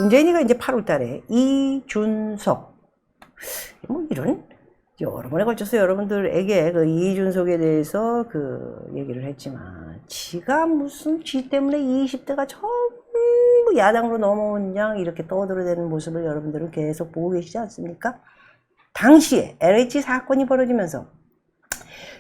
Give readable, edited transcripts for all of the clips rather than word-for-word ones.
문재인이가 이제 8월 달에 이준석, 뭐 이런, 여러 번에 걸쳐서 여러분들에게 그 이준석에 대해서 그 얘기를 했지만, 지가 무슨 쥐 때문에 20대가 전부 야당으로 넘어온 양 이렇게 떠들어대는 모습을 여러분들은 계속 보고 계시지 않습니까? 당시에 LH 사건이 벌어지면서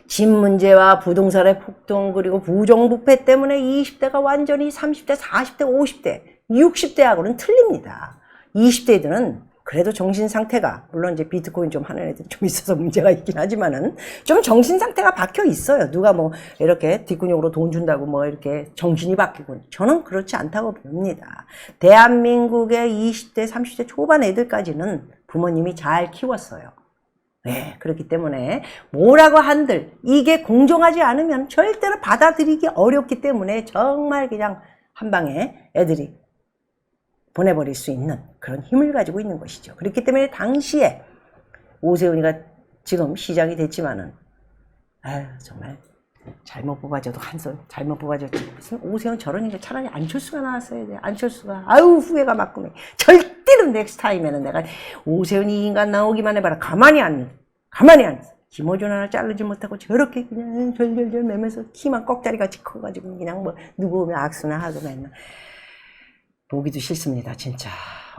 집 문제와 부동산의 폭등 그리고 부정부패 때문에 20대가 완전히 30대, 40대, 50대, 60대하고는 틀립니다. 20대들은 그래도 정신 상태가, 물론 이제 비트코인 좀 하는 애들이 좀 있어서 문제가 있긴 하지만은 좀 정신 상태가 박혀 있어요. 누가 뭐 이렇게 뒷근육으로 돈 준다고 뭐 이렇게 정신이 바뀌고, 저는 그렇지 않다고 봅니다. 대한민국의 20대, 30대 초반 애들까지는 부모님이 잘 키웠어요. 네, 그렇기 때문에 뭐라고 한들 이게 공정하지 않으면 절대로 받아들이기 어렵기 때문에 정말 그냥 한 방에 애들이 보내버릴 수 있는 그런 힘을 가지고 있는 것이죠. 그렇기 때문에 당시에 오세훈이가 지금 시장이 됐지만은, 아유, 정말 잘못 뽑아줘도 한손 잘못 뽑아줬지. 무슨 오세훈 저러니까 차라리 안철수가 나왔어야 돼. 안철수가. 아유, 후회가 막구네. 절대로 넥스트 타임에는 내가 오세훈 이 인간 나오기만 해봐라. 가만히 안 있어. 김어준 하나 자르지 못하고 저렇게 그냥 절절절 매면서 키만 꺽다리같이 커가지고 그냥 뭐 누구 오면 악수나 하고 맨날. 보기도 싫습니다. 진짜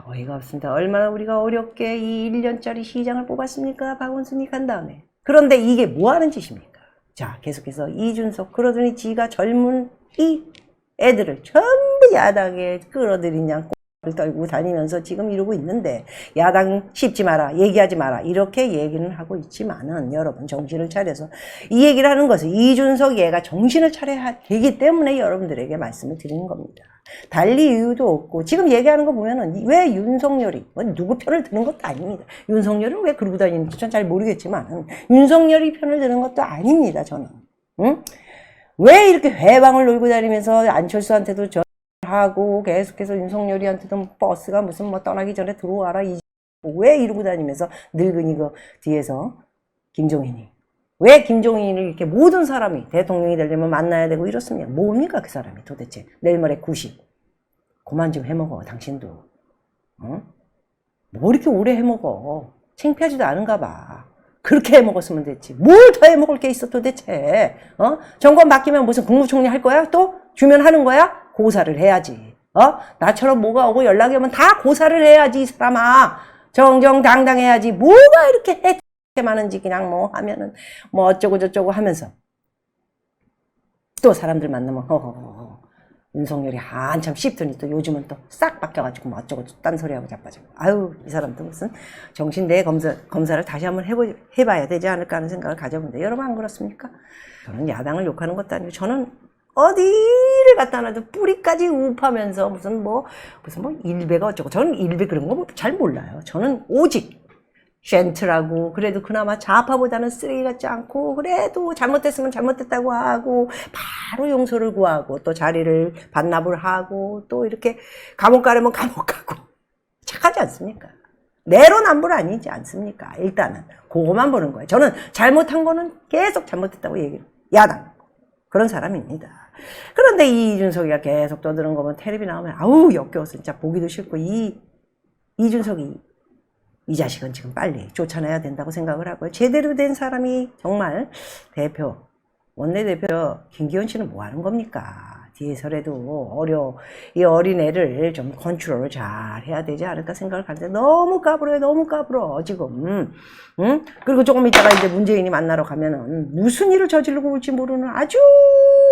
어이가 없습니다. 얼마나 우리가 어렵게 이 1년짜리 시장을 뽑았습니까? 박원순이 간 다음에. 그런데 이게 뭐 하는 짓입니까? 자, 계속해서 이준석, 그러더니 지가 젊은 이 애들을 전부 야당에 끌어들인 양 꼬리를 떨고 다니면서 지금 이러고 있는데, 야당 씹지 마라, 얘기하지 마라 이렇게 얘기는 하고 있지만은, 여러분 정신을 차려서 이 얘기를 하는 것은 이준석 얘가 정신을 차려야 되기 때문에 여러분들에게 말씀을 드리는 겁니다. 달리 이유도 없고, 지금 얘기하는 거 보면은 왜 윤석열이 뭐 누구 편을 드는 것도 아닙니다. 윤석열은 왜 그러고 다니는지 전 잘 모르겠지만 윤석열이 편을 드는 것도 아닙니다. 저는. 응? 왜 이렇게 회방을 놀고 다니면서 안철수한테도 하고 계속해서 윤석열이한테도 버스가 무슨 뭐 떠나기 전에 들어와라 왜 이러고 다니면서 늙은이 그 뒤에서 김종인이, 왜 김종인을 이렇게 모든 사람이 대통령이 되려면 만나야 되고 이렇습니까? 뭡니까 그 사람이 도대체? 내일 모레 90. 그만 좀 해먹어 당신도. 어? 뭐 이렇게 오래 해먹어? 창피하지도 않은가 봐. 그렇게 해먹었으면 됐지. 뭘 더 해먹을 게 있어 도대체. 어? 정권 바뀌면 무슨 국무총리 할 거야? 또? 주면 하는 거야? 고사를 해야지. 나처럼 뭐가 오고 연락이 오면 다 고사를 해야지 이 사람아. 정정당당해야지. 뭐가 이렇게 많은지 그냥 뭐 하면은 뭐 어쩌고 저쩌고 하면서 또 사람들 만나면 허허허 윤석열이 한참 씹더니 또 요즘은 또 싹 바뀌어가지고 뭐 어쩌고 딴소리하고 자빠지고, 아유 이 사람도 무슨 정신내 검사를 다시 한번 해봐야 되지 않을까 하는 생각을 가져본데, 여러분 안 그렇습니까? 저는 야당을 욕하는 것도 아니고, 저는 어디를 갖다 놔도 뿌리까지 우파면서 무슨 뭐 일베가 어쩌고, 저는 일베 그런 거 잘 몰라요. 저는 오직 젠틀하고, 그래도 그나마 좌파보다는 쓰레기 같지 않고, 그래도 잘못됐으면 잘못됐다고 하고 바로 용서를 구하고 또 자리를 반납을 하고 또 이렇게 감옥 가려면 감옥 가고 착하지 않습니까? 내로남불 아니지 않습니까? 일단은 그거만 보는 거예요. 저는 잘못한 거는 계속 잘못됐다고 얘기를, 야당 그런 사람입니다. 그런데 이준석이가 계속 떠드는 거면 텔레비 나오면 아우 역겨워서 진짜 보기도 싫고, 이준석이 이 자식은 지금 빨리 쫓아내야 된다고 생각을 하고요. 제대로 된 사람이 정말 원내대표 김기현 씨는 뭐 하는 겁니까? 뒤에서라도 이 어린애를 좀 컨트롤을 잘 해야 되지 않을까 생각을 하는데, 너무 까불어 지금. 응? 그리고 조금 있다가 이제 문재인이 만나러 가면은 무슨 일을 저지르고 올지 모르는 아주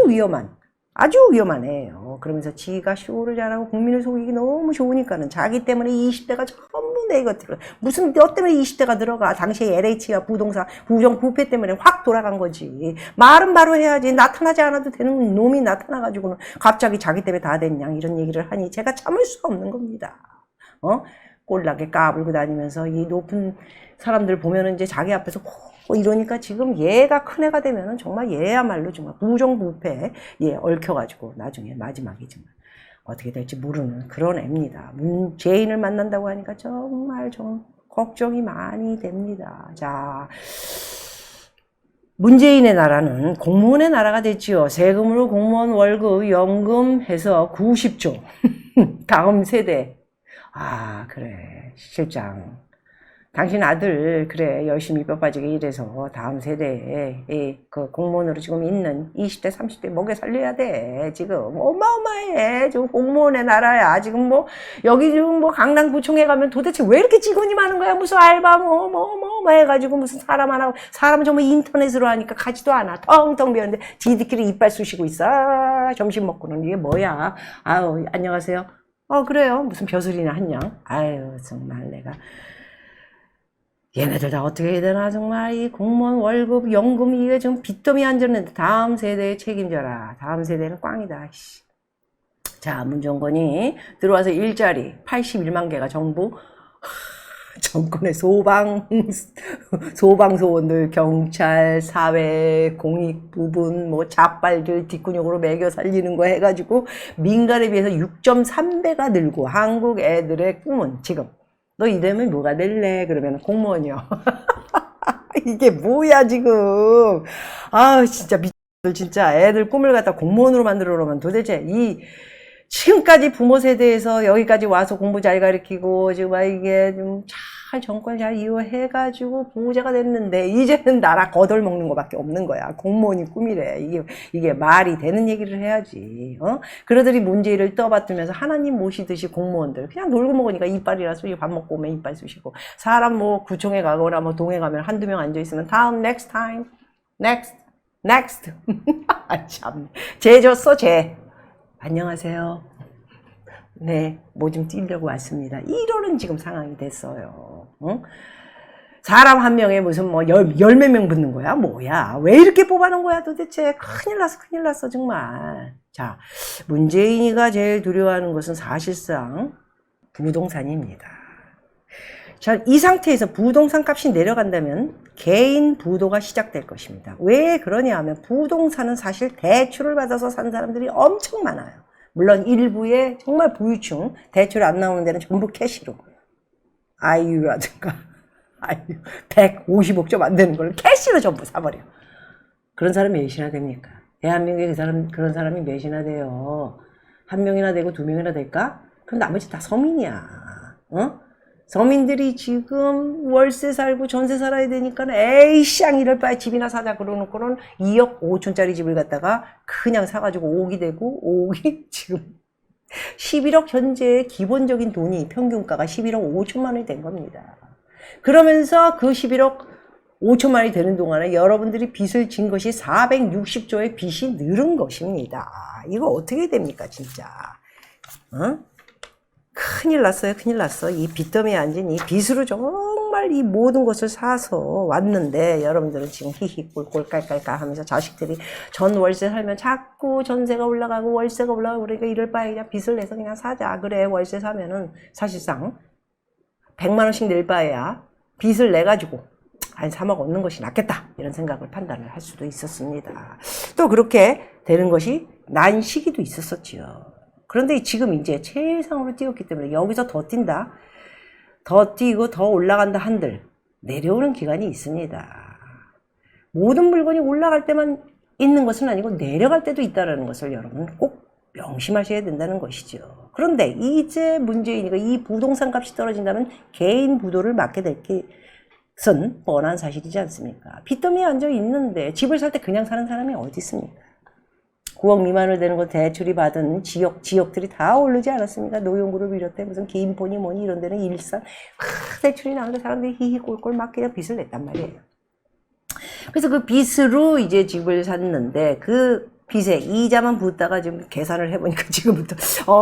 위험한 애예요. 그러면서 지가 쇼를 잘하고 국민을 속이기 너무 좋으니까는 자기 때문에 20대가 전부 내 것들을, 무슨 너 때문에 20대가 들어가. 당시에 LH와 부동산 부정부패 때문에 확 돌아간 거지. 말은 바로 해야지. 나타나지 않아도 되는 놈이 나타나가지고는 갑자기 자기 때문에 다 됐냐 이런 얘기를 하니 제가 참을 수가 없는 겁니다. 꼴나게 까불고 다니면서 이 높은 사람들 보면은 이제 자기 앞에서 이러니까 지금 얘가 큰 애가 되면은 정말 얘야말로 정말 부정부패에 얽혀가지고 나중에 마지막에 정말 어떻게 될지 모르는 그런 애입니다. 문재인을 만난다고 하니까 정말 좀 걱정이 많이 됩니다. 자, 문재인의 나라는 공무원의 나라가 됐지요. 세금으로 공무원 월급, 연금 해서 90조. 다음 세대. 아, 그래. 실장. 당신 아들, 그래. 열심히 뼈 빠지게 일해서 다음 세대에, 그 공무원으로 지금 있는 20대, 30대 먹여 살려야 돼. 지금 어마어마해. 지금 공무원의 나라야. 지금 뭐, 여기 지금 뭐 강남구청에 가면 도대체 왜 이렇게 직원이 많은 거야? 무슨 알바 뭐 해가지고 무슨 사람 안 하고, 사람 정말 인터넷으로 하니까 가지도 않아. 텅텅 비었는데, 지들끼리 이빨 쑤시고 있어. 아, 점심 먹고는 이게 뭐야. 아유, 안녕하세요. 그래요. 무슨 벼슬이나 한양. 아유, 정말 내가. 얘네들 다 어떻게 해야 되나, 정말. 이 공무원 월급, 연금, 이게 좀 빚더미 앉았는데, 다음 세대에 책임져라. 다음 세대는 꽝이다, 씨. 자, 문정권이 들어와서 일자리 81만 개가 정부, 정권의 소방소원들, 경찰, 사회, 공익 부분, 뭐, 자빨들 뒷근육으로 매겨 살리는 거 해가지고, 민간에 비해서 6.3배가 늘고, 한국 애들의 꿈은 지금, 너 이러면 뭐가 될래? 그러면 공무원이요. 이게 뭐야, 지금. 아, 진짜 미친들, 진짜. 애들 꿈을 갖다 공무원으로 만들어 놓으면 도대체 지금까지 부모 세대에서 여기까지 와서 공부 잘 가르치고, 지금 이게 좀 잘 정권 잘 이용해가지고 부자가 됐는데, 이제는 나라 거덜먹는 거밖에 없는 거야. 공무원이 꿈이래. 이게 말이 되는 얘기를 해야지. 그러더니 문제를 떠받들면서 하나님 모시듯이 공무원들. 그냥 놀고 먹으니까 이빨이라 쑤시고 밥 먹고 오면 이빨 쑤시고. 사람 뭐 구청에 가거나 뭐 동에 가면 한두 명 앉아있으면 다음, next time, next. 아, 참. 쟤 줬어, 쟤. 안녕하세요. 네, 뭐 좀 뛰려고 왔습니다. 이러는 지금 상황이 됐어요. 사람 한 명에 무슨 뭐 열 몇 명 붙는 거야? 뭐야? 왜 이렇게 뽑아놓은 거야 도대체? 큰일 났어, 정말. 자, 문재인이가 제일 두려워하는 것은 사실상 부동산입니다. 자, 이 상태에서 부동산 값이 내려간다면 개인 부도가 시작될 것입니다. 왜 그러냐 하면 부동산은 사실 대출을 받아서 산 사람들이 엄청 많아요. 물론 일부의 정말 부유층, 대출 안 나오는 데는 전부 캐시로. 아이유라든가, 150억 좀 안 되는 걸 캐시로 전부 사버려. 그런 사람이 몇이나 됩니까? 대한민국에 그런 사람이 몇이나 돼요? 한 명이나 되고 두 명이나 될까? 그럼 나머지 다 서민이야. 서민들이 지금 월세 살고 전세 살아야 되니까 에이씨 이럴 바에 집이나 사자 그러놓고는 2억 5천짜리 집을 갖다가 그냥 사가지고 5억이 되고 5억이 지금 11억 현재의 기본적인 돈이 평균가가 11억 5천만 원이 된 겁니다. 그러면서 그 11억 5천만 원이 되는 동안에 여러분들이 빚을 진 것이 460조의 빚이 늘은 것입니다. 이거 어떻게 됩니까 진짜. 큰일 났어. 이 빚더미에 앉은 이 빚으로 정말 이 모든 것을 사서 왔는데, 여러분들은 지금 히히 꼴꼴 깔깔깔 하면서 자식들이 전 월세 살면 자꾸 전세가 올라가고 월세가 올라가고 그러니까 이럴 바에 그냥 빚을 내서 그냥 사자. 그래, 월세 사면은 사실상 100만 원씩 낼 바에야 빚을 내가지고 한 3억 얻는 것이 낫겠다. 이런 생각을 판단을 할 수도 있었습니다. 또 그렇게 되는 것이 난 시기도 있었었지요. 그런데 지금 이제 최상으로 뛰었기 때문에 여기서 더 뛴다. 더 뛰고 더 올라간다 한들 내려오는 기간이 있습니다. 모든 물건이 올라갈 때만 있는 것은 아니고 내려갈 때도 있다는 것을 여러분 꼭 명심하셔야 된다는 것이죠. 그런데 이제 문재인이가 이 부동산 값이 떨어진다면 개인 부도를 맞게 될 것은 뻔한 사실이지 않습니까? 빚더미에 앉아 있는데 집을 살 때 그냥 사는 사람이 어디 있습니까? 9억 미만을 되는 거 대출이 받은 지역들이 다 오르지 않았습니까? 노용구를 비롯해 무슨 김포니 뭐니 이런 데는 일산 대출이 나오는데 사람들이 히히 꼴꼴 막 그냥 빚을 냈단 말이에요. 그래서 그 빚으로 이제 집을 샀는데 그 빚에 이자만 붙다가 지금 계산을 해보니까 지금부터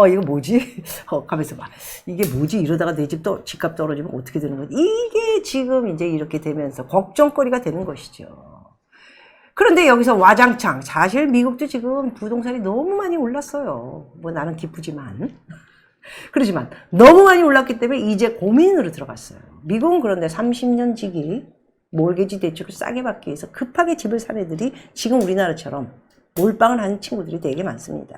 이거 뭐지? 가면서 봐. 이게 뭐지? 이러다가 내 집값 떨어지면 어떻게 되는 거지? 이게 지금 이제 이렇게 되면서 걱정거리가 되는 것이죠. 그런데 여기서 와장창 사실 미국도 지금 부동산이 너무 많이 올랐어요. 뭐 나는 기쁘지만 그렇지만 너무 많이 올랐기 때문에 이제 고민으로 들어갔어요. 미국은 그런데 30년 지기 몰개지 대출을 싸게 받기 위해서 급하게 집을 산 애들이 지금 우리나라처럼 몰빵을 하는 친구들이 되게 많습니다.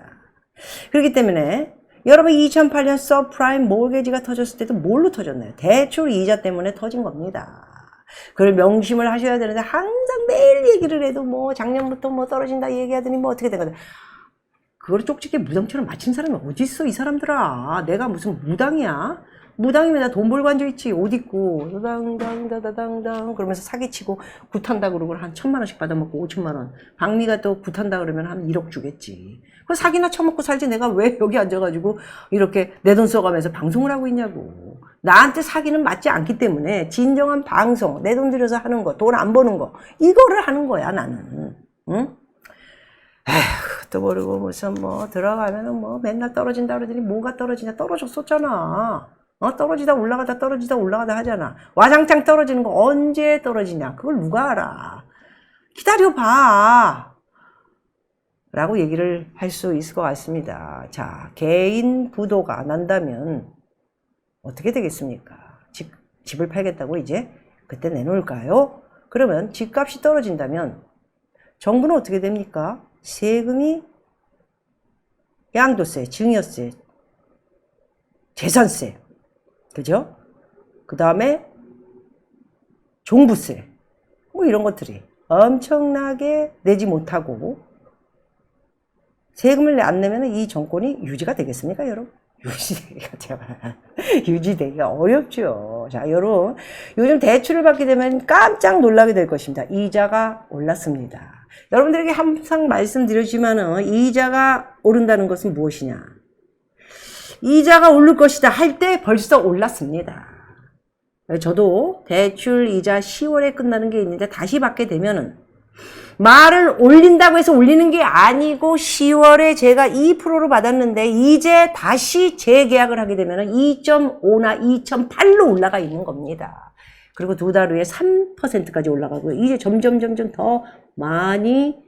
그렇기 때문에 여러분 2008년 서프라임 몰개지가 터졌을 때도 뭘로 터졌나요? 대출 이자 때문에 터진 겁니다. 그걸 명심을 하셔야 되는데 항상 매일 얘기를 해도 뭐 작년부터 뭐 떨어진다 얘기하더니 뭐 어떻게 된 거다. 그걸 쪽집게 무당처럼 맞힌 사람이 어디 있어 이 사람들아. 내가 무슨 무당이야? 무당이면 나 돈 벌고 앉아있지. 옷 입고, 다당당다다당당 그러면서 사기치고, 굿한다 그러고 한 1,000만 원씩 받아먹고 5천만 원. 박미가 또 굿한다 그러면 한 1억 주겠지. 그 사기나 쳐먹고 살지 내가 왜 여기 앉아가지고 이렇게 내 돈 써가면서 방송을 하고 있냐고. 나한테 사기는 맞지 않기 때문에 진정한 방송, 내 돈 들여서 하는 거, 돈 안 버는 거, 이거를 하는 거야, 나는. 응? 에휴, 또 모르고 무슨 뭐 들어가면은 뭐 맨날 떨어진다 그러더니 뭐가 떨어지냐. 떨어졌었잖아. 떨어지다 올라가다 떨어지다 올라가다 하잖아. 와장창 떨어지는 거 언제 떨어지냐. 그걸 누가 알아. 기다려봐. 라고 얘기를 할 수 있을 것 같습니다. 자, 개인 부도가 난다면 어떻게 되겠습니까? 집을 팔겠다고 이제 그때 내놓을까요? 그러면 집값이 떨어진다면 정부는 어떻게 됩니까? 세금이 양도세, 증여세, 재산세, 그죠? 그 다음에 종부세, 뭐 이런 것들이 엄청나게 내지 못하고 세금을 안 내면 이 정권이 유지가 되겠습니까, 여러분? 유지되기가 제발 유지되기가 어렵죠. 자, 여러분 요즘 대출을 받게 되면 깜짝 놀라게 될 것입니다. 이자가 올랐습니다. 여러분들에게 항상 말씀드렸지만은 이자가 오른다는 것은 무엇이냐? 이자가 오를 것이다 할 때 벌써 올랐습니다. 저도 대출 이자 10월에 끝나는 게 있는데 다시 받게 되면은 말을 올린다고 해서 올리는 게 아니고 10월에 제가 2%로 받았는데 이제 다시 재계약을 하게 되면 2.5나 2.8로 올라가 있는 겁니다. 그리고 2달 후에 3%까지 올라가고요. 이제 점점 더 많이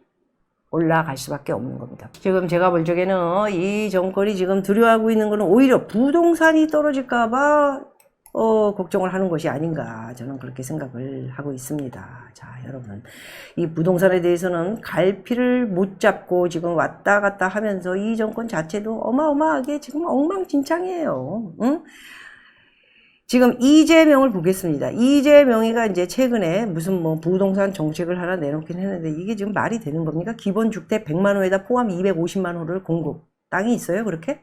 올라갈 수밖에 없는 겁니다. 지금 제가 볼 적에는 이 정권이 지금 두려워하고 있는 거는 오히려 부동산이 떨어질까봐 걱정을 하는 것이 아닌가 저는 그렇게 생각을 하고 있습니다. 자, 여러분 이 부동산에 대해서는 갈피를 못 잡고 지금 왔다 갔다 하면서 이 정권 자체도 어마어마하게 지금 엉망진창이에요. 응? 지금 이재명을 보겠습니다. 이재명이가 이제 최근에 무슨 뭐 부동산 정책을 하나 내놓긴 했는데 이게 지금 말이 되는 겁니까? 기본주택 100만 호에다 포함 250만 호를 공급. 땅이 있어요, 그렇게?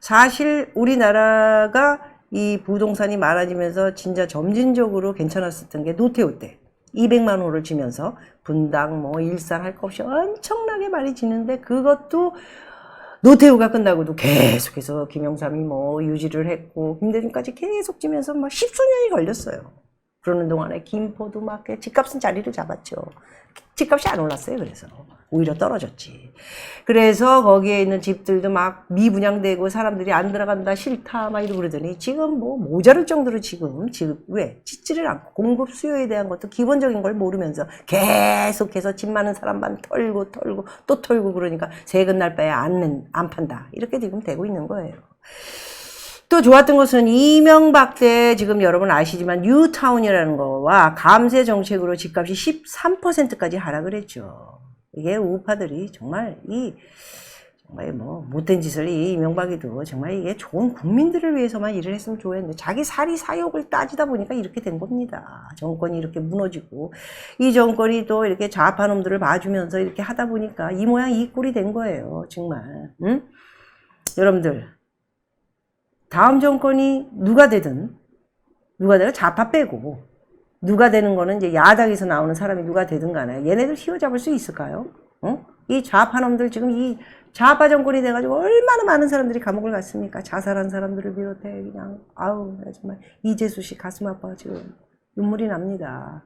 사실 우리나라가 이 부동산이 많아지면서 진짜 점진적으로 괜찮았었던 게 노태우 때 200만 호를 지면서 분당 뭐 일산 할 것 없이 엄청나게 많이 지는데 그것도 노태우가 끝나고도 계속해서 김영삼이 뭐 유지를 했고 김대중까지 계속 지면서 막 십수년이 걸렸어요. 그러는 동안에 김포도 막 집값은 자리를 잡았죠. 집값이 안 올랐어요. 그래서 오히려 떨어졌지. 그래서 거기에 있는 집들도 막 미분양되고 사람들이 안 들어간다 싫다 막 이러고 그러더니 지금 뭐 모자랄 정도로 지금 왜 짓지를 않고 공급 수요에 대한 것도 기본적인 걸 모르면서 계속해서 집 많은 사람만 털고 또 털고 그러니까 세금 날 바에 안 판다 이렇게 지금 되고 있는 거예요. 또 좋았던 것은 이명박 때 지금 여러분 아시지만 뉴타운이라는 거와 감세 정책으로 집값이 13%까지 하락을 했죠. 이게 우파들이 정말 정말 뭐 못된 짓을 이 이명박이도 정말 이게 좋은 국민들을 위해서만 일을 했으면 좋겠는데 자기 사리 사욕을 따지다 보니까 이렇게 된 겁니다. 정권이 이렇게 무너지고 이 정권이 또 이렇게 좌파 놈들을 봐주면서 이렇게 하다 보니까 이 모양 이 꼴이 된 거예요. 정말. 응? 여러분들 다음 정권이 누가 되든 좌파 빼고 누가 되는 거는 이제 야당에서 나오는 사람이 누가 되든 간에 얘네들 휘어잡을 수 있을까요? 이 좌파놈들 지금 이 좌파 정권이 돼가지고 얼마나 많은 사람들이 감옥을 갔습니까? 자살한 사람들을 비롯해 그냥 아우 정말 이재수 씨 가슴 아파 지금 눈물이 납니다.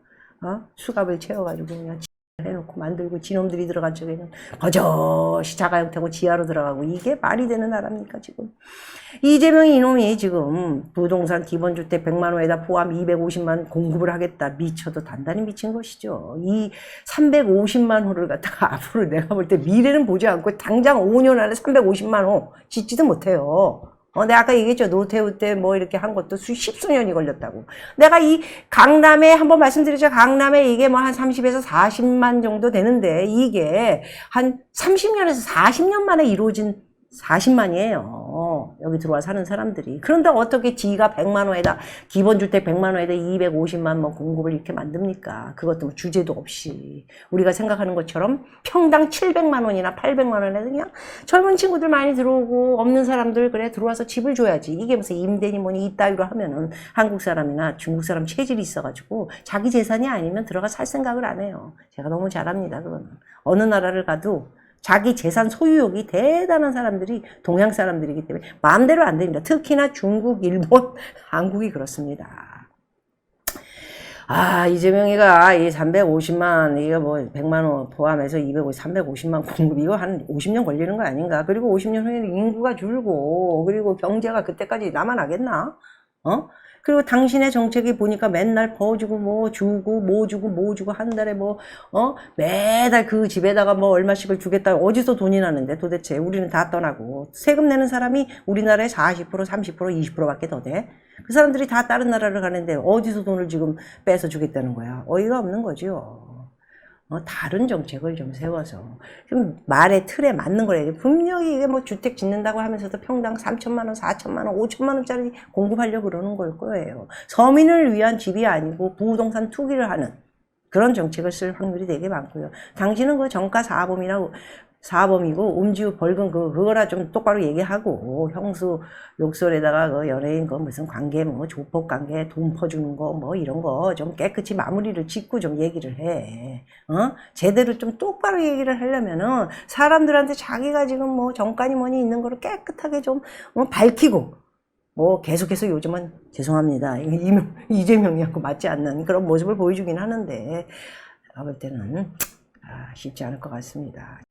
수갑을 채워가지고 그냥 해놓고 만들고 지놈들이 들어간 쪽에는 버젓이 자가 형태고 지하로 들어가고 이게 말이 되는 나라입니까 지금. 이재명이 이놈이 지금 부동산 기본주택 100만 호에다 포함 250만 공급을 하겠다. 미쳐도 단단히 미친 것이죠. 이 350만 호를 갖다가 앞으로 내가 볼 때 미래는 보지 않고 당장 5년 안에 350만 호 짓지도 못해요. 내가 아까 얘기했죠. 노태우 때 뭐 이렇게 한 것도 십수년이 걸렸다고. 내가 이 강남에 한번 말씀드렸죠. 강남에 이게 뭐 한 30에서 40만 정도 되는데 이게 한 30년에서 40년 만에 이루어진 40만이에요. 여기 들어와 사는 사람들이. 그런데 어떻게 지가 100만 원에다 기본주택 100만 원에다 250만 뭐 공급을 이렇게 만듭니까? 그것도 뭐 주제도 없이 우리가 생각하는 것처럼 평당 700만 원이나 800만 원에 그냥 젊은 친구들 많이 들어오고 없는 사람들 그래 들어와서 집을 줘야지. 이게 무슨 임대니 뭐니 이따위로 하면은 한국 사람이나 중국 사람 체질이 있어가지고 자기 재산이 아니면 들어가 살 생각을 안 해요. 제가 너무 잘합니다. 그거는 어느 나라를 가도 자기 재산 소유욕이 대단한 사람들이 동양 사람들이기 때문에 마음대로 안 됩니다. 특히나 중국, 일본, 한국이 그렇습니다. 아, 이재명이가 이 350만, 이거 뭐 100만 원 포함해서 250, 350만 공급, 이거 한 50년 걸리는 거 아닌가? 그리고 50년 후에는 인구가 줄고, 그리고 경제가 그때까지 남아나겠나? 그리고 당신의 정책이 보니까 맨날 퍼주고 뭐 주고 뭐 주고 뭐 주고 한 달에 뭐 매달 그 집에다가 뭐 얼마씩을 주겠다. 어디서 돈이 나는데 도대체. 우리는 다 떠나고 세금 내는 사람이 우리나라에 40% 30% 20%밖에 더 돼. 그 사람들이 다 다른 나라를 가는데 어디서 돈을 지금 빼서 주겠다는 거야. 어이가 없는 거죠. 다른 정책을 좀 세워서 좀 말의 틀에 맞는 거래요. 분명히 이게 뭐 주택 짓는다고 하면서도 평당 3천만 원, 4천만 원, 5천만 원짜리 공급하려고 그러는 걸 거예요. 서민을 위한 집이 아니고 부동산 투기를 하는 그런 정책을 쓸 확률이 되게 많고요. 당신은 그 정가 사범이고 음주 벌금 그거라 좀 똑바로 얘기하고 형수 욕설에다가 그 연예인 그 무슨 관계 뭐 조폭 관계 돈 퍼주는 거 뭐 이런 거 좀 깨끗이 마무리를 짓고 좀 얘기를 해. 제대로 좀 똑바로 얘기를 하려면은 사람들한테 자기가 지금 뭐 정가니 뭐니 있는 거를 깨끗하게 좀 밝히고 뭐 계속해서 요즘은 죄송합니다. 이재명이하고 맞지 않는 그런 모습을 보여주긴 하는데 제가 볼 때는 쉽지 않을 것 같습니다.